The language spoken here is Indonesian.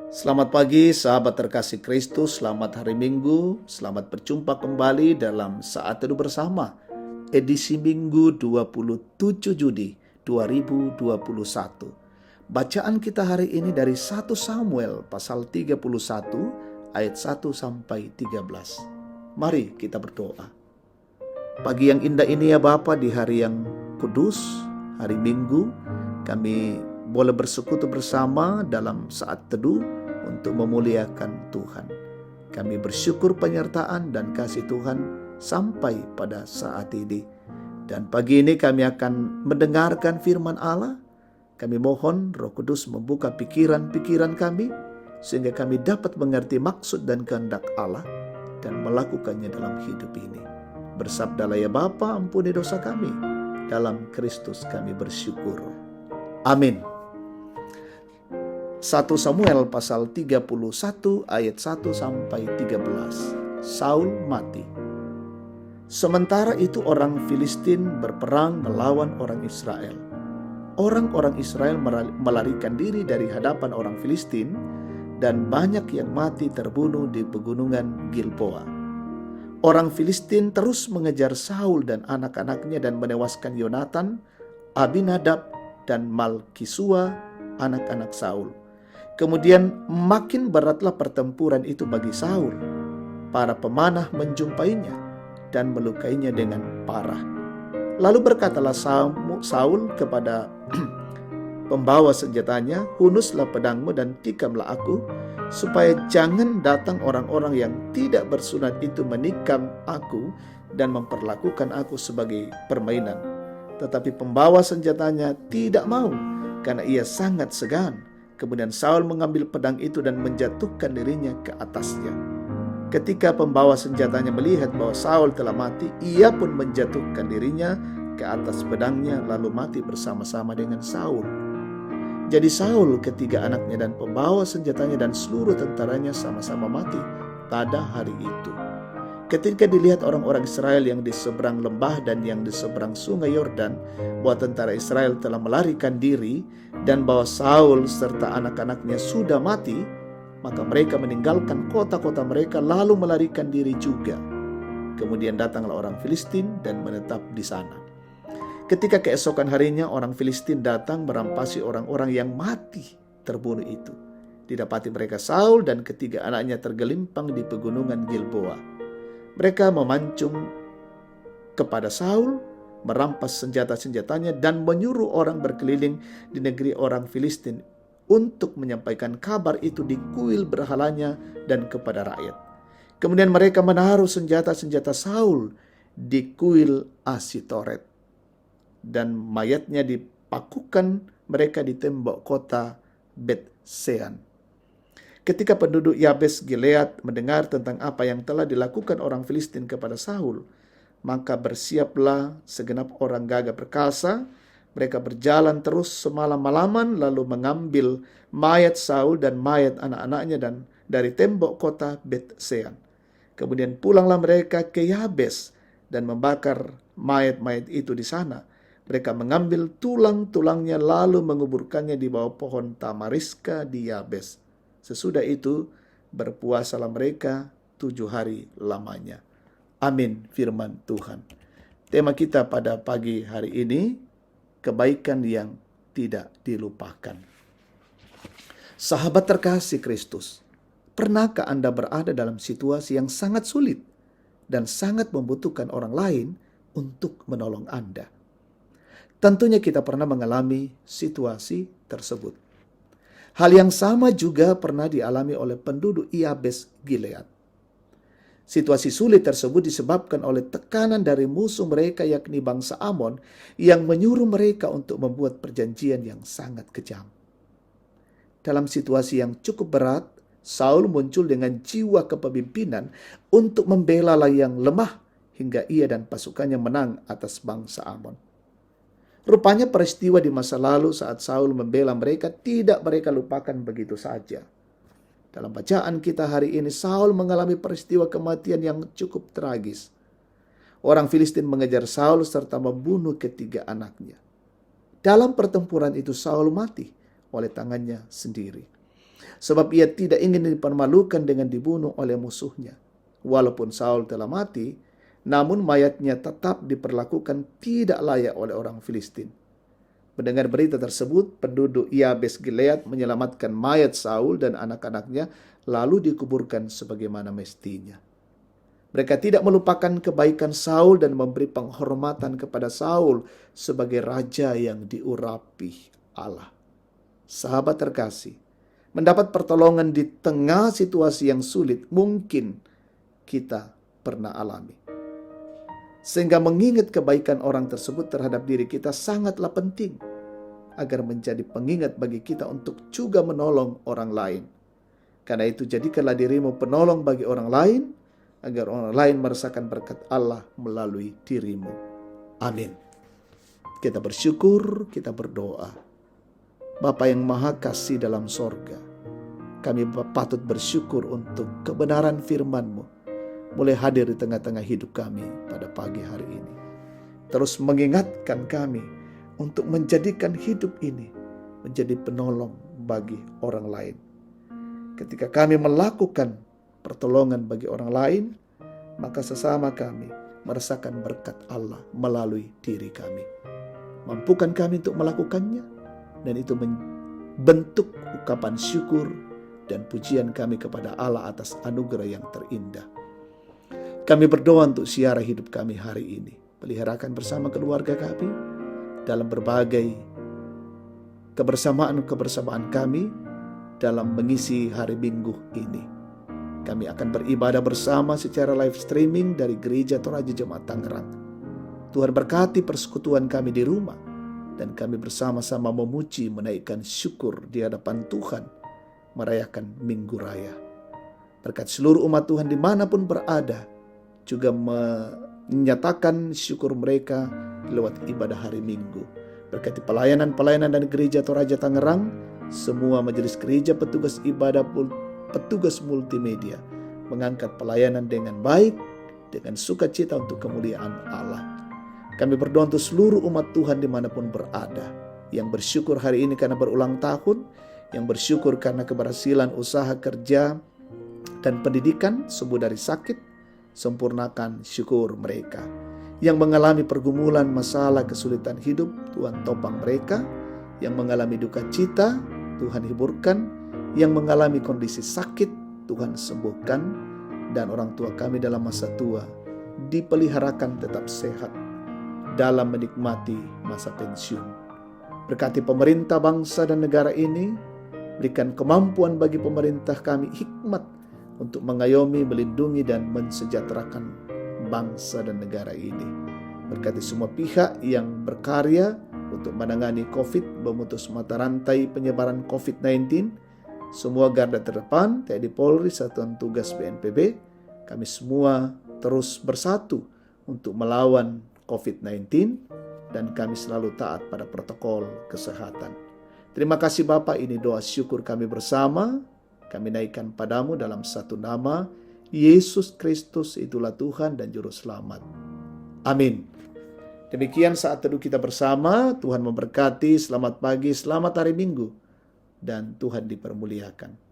Selamat pagi sahabat terkasih Kristus, selamat hari Minggu, selamat berjumpa kembali dalam Saat Teduh Bersama, edisi Minggu 27 Juni 2021. Bacaan kita hari ini dari 1 Samuel pasal 31 ayat 1 sampai 13. Mari kita berdoa. Pagi yang indah ini ya Bapa, di hari yang kudus, hari Minggu, kami boleh bersekutu bersama dalam saat teduh untuk memuliakan Tuhan. Kami bersyukur penyertaan dan kasih Tuhan sampai pada saat ini. Dan pagi ini kami akan mendengarkan firman Allah. Kami mohon Roh Kudus membuka pikiran-pikiran kami, sehingga kami dapat mengerti maksud dan kehendak Allah dan melakukannya dalam hidup ini. Bersabdalah ya Bapa, ampuni dosa kami. Dalam Kristus kami bersyukur. Amin. 1 Samuel pasal 31 ayat 1 sampai 13. Saul mati. Sementara itu orang Filistin berperang melawan orang Israel. Orang-orang Israel melarikan diri dari hadapan orang Filistin, dan banyak yang mati terbunuh di pegunungan Gilboa. Orang Filistin terus mengejar Saul dan anak-anaknya dan menewaskan Yonatan, Abinadab, dan Malkisua, anak-anak Saul. Kemudian makin beratlah pertempuran itu bagi Saul. Para pemanah menjumpainya dan melukainya dengan parah. Lalu berkatalah Saul kepada pembawa senjatanya, "Hunuslah pedangmu dan tikamlah aku, supaya jangan datang orang-orang yang tidak bersunat itu menikam aku dan memperlakukan aku sebagai permainan." Tetapi pembawa senjatanya tidak mau, karena ia sangat segan. Kemudian Saul mengambil pedang itu dan menjatuhkan dirinya ke atasnya. Ketika pembawa senjatanya melihat bahwa Saul telah mati, ia pun menjatuhkan dirinya ke atas pedangnya, lalu mati bersama-sama dengan Saul. Jadi Saul, ketiga anaknya, dan pembawa senjatanya dan seluruh tentaranya sama-sama mati pada hari itu. Ketika dilihat orang-orang Israel yang di seberang lembah dan yang di seberang sungai Yordan bahwa tentara Israel telah melarikan diri dan bahwa Saul serta anak-anaknya sudah mati, maka mereka meninggalkan kota-kota mereka lalu melarikan diri juga. Kemudian datanglah orang Filistin dan menetap di sana. Ketika keesokan harinya orang Filistin datang merampasi orang-orang yang mati terbunuh itu. Didapati mereka Saul dan ketiga anaknya tergelimpang di pegunungan Gilboa. Mereka memancung kepada Saul, merampas senjata-senjatanya, dan menyuruh orang berkeliling di negeri orang Filistin untuk menyampaikan kabar itu di kuil berhalanya dan kepada rakyat. Kemudian mereka menaruh senjata-senjata Saul di kuil Asitoret, dan mayatnya dipakukan mereka di tembok kota Bet-Sean. Ketika penduduk Yabes Gilead mendengar tentang apa yang telah dilakukan orang Filistin kepada Saul, maka bersiaplah segenap orang gagah perkasa. Mereka berjalan terus semalam-malaman lalu mengambil mayat Saul dan mayat anak-anaknya dan dari tembok kota Bet-Sean. Kemudian pulanglah mereka ke Yabes dan membakar mayat-mayat itu di sana. Mereka mengambil tulang-tulangnya lalu menguburkannya di bawah pohon tamariska di Yabes. Sesudah itu berpuasalah mereka 7 hari lamanya. Amin, firman Tuhan. Tema kita pada pagi hari ini, kebaikan yang tidak dilupakan. Sahabat terkasih Kristus, pernahkah Anda berada dalam situasi yang sangat sulit dan sangat membutuhkan orang lain untuk menolong Anda? Tentunya kita pernah mengalami situasi tersebut. Hal yang sama juga pernah dialami oleh penduduk Yabes Gilead. Situasi sulit tersebut disebabkan oleh tekanan dari musuh mereka, yakni bangsa Amon, yang menyuruh mereka untuk membuat perjanjian yang sangat kejam. Dalam situasi yang cukup berat, Saul muncul dengan jiwa kepemimpinan untuk membela yang lemah hingga ia dan pasukannya menang atas bangsa Amon. Rupanya peristiwa di masa lalu saat Saul membela mereka tidak mereka lupakan begitu saja. Dalam bacaan kita hari ini, Saul mengalami peristiwa kematian yang cukup tragis. Orang Filistin mengejar Saul serta membunuh ketiga anaknya. Dalam pertempuran itu Saul mati oleh tangannya sendiri. Sebab ia tidak ingin dipermalukan dengan dibunuh oleh musuhnya. Walaupun Saul telah mati, namun mayatnya tetap diperlakukan tidak layak oleh orang Filistin. Mendengar berita tersebut, penduduk Yabes Gilead menyelamatkan mayat Saul dan anak-anaknya, lalu dikuburkan sebagaimana mestinya. Mereka tidak melupakan kebaikan Saul dan memberi penghormatan kepada Saul sebagai raja yang diurapi Allah. Sahabat terkasih, mendapat pertolongan di tengah situasi yang sulit mungkin kita pernah alami. Sehingga mengingat kebaikan orang tersebut terhadap diri kita sangatlah penting agar menjadi pengingat bagi kita untuk juga menolong orang lain. Karena itu jadikanlah dirimu penolong bagi orang lain agar orang lain merasakan berkat Allah melalui dirimu. Amin. Kita bersyukur, kita berdoa. Bapa yang Maha Kasih dalam sorga, kami patut bersyukur untuk kebenaran firman-Mu mulai hadir di tengah-tengah hidup kami pada pagi hari ini. Terus mengingatkan kami untuk menjadikan hidup ini menjadi penolong bagi orang lain. Ketika kami melakukan pertolongan bagi orang lain, maka sesama kami merasakan berkat Allah melalui diri kami. Mampukan kami untuk melakukannya, dan itu membentuk ungkapan syukur dan pujian kami kepada Allah atas anugerah yang terindah. Kami berdoa untuk siara hidup kami hari ini. Peliharakan bersama keluarga kami dalam berbagai kebersamaan kami dalam mengisi hari Minggu ini. Kami akan beribadah bersama secara live streaming dari Gereja Toraja Jemaat Tangerang. Tuhan berkati persekutuan kami di rumah, dan kami bersama-sama memuji, menaikkan syukur di hadapan Tuhan, merayakan Minggu Raya. Berkat seluruh umat Tuhan dimanapun berada, juga menyatakan syukur mereka lewat ibadah hari Minggu. Berkati pelayanan-pelayanan dari Gereja Toraja Tangerang, semua majelis gereja, petugas ibadah, petugas multimedia, mengangkat pelayanan dengan baik, dengan sukacita untuk kemuliaan Allah. Kami berdoa untuk seluruh umat Tuhan dimanapun berada, yang bersyukur hari ini karena berulang tahun, yang bersyukur karena keberhasilan usaha kerja dan pendidikan, sembuh dari sakit, sempurnakan syukur mereka. Yang mengalami pergumulan, masalah, kesulitan hidup, Tuhan topang mereka. Yang mengalami duka cita, Tuhan hiburkan. Yang mengalami kondisi sakit, Tuhan sembuhkan. Dan orang tua kami dalam masa tua dipeliharakan tetap sehat dalam menikmati masa pensiun. Berkati pemerintah bangsa dan negara ini, berikan kemampuan bagi pemerintah kami hikmat untuk mengayomi, melindungi, dan mensejahterakan bangsa dan negara ini. Berkati semua pihak yang berkarya untuk menangani COVID, memutus mata rantai penyebaran COVID-19, semua garda terdepan, TNI Polri, Satuan Tugas BNPB, kami semua terus bersatu untuk melawan COVID-19, dan kami selalu taat pada protokol kesehatan. Terima kasih Bapa, ini doa syukur kami bersama. Kami naikkan padamu dalam satu nama, Yesus Kristus, itulah Tuhan dan Juru Selamat. Amin. Demikian saat teduh kita bersama. Tuhan memberkati. Selamat pagi, selamat hari Minggu, dan Tuhan dipermuliakan.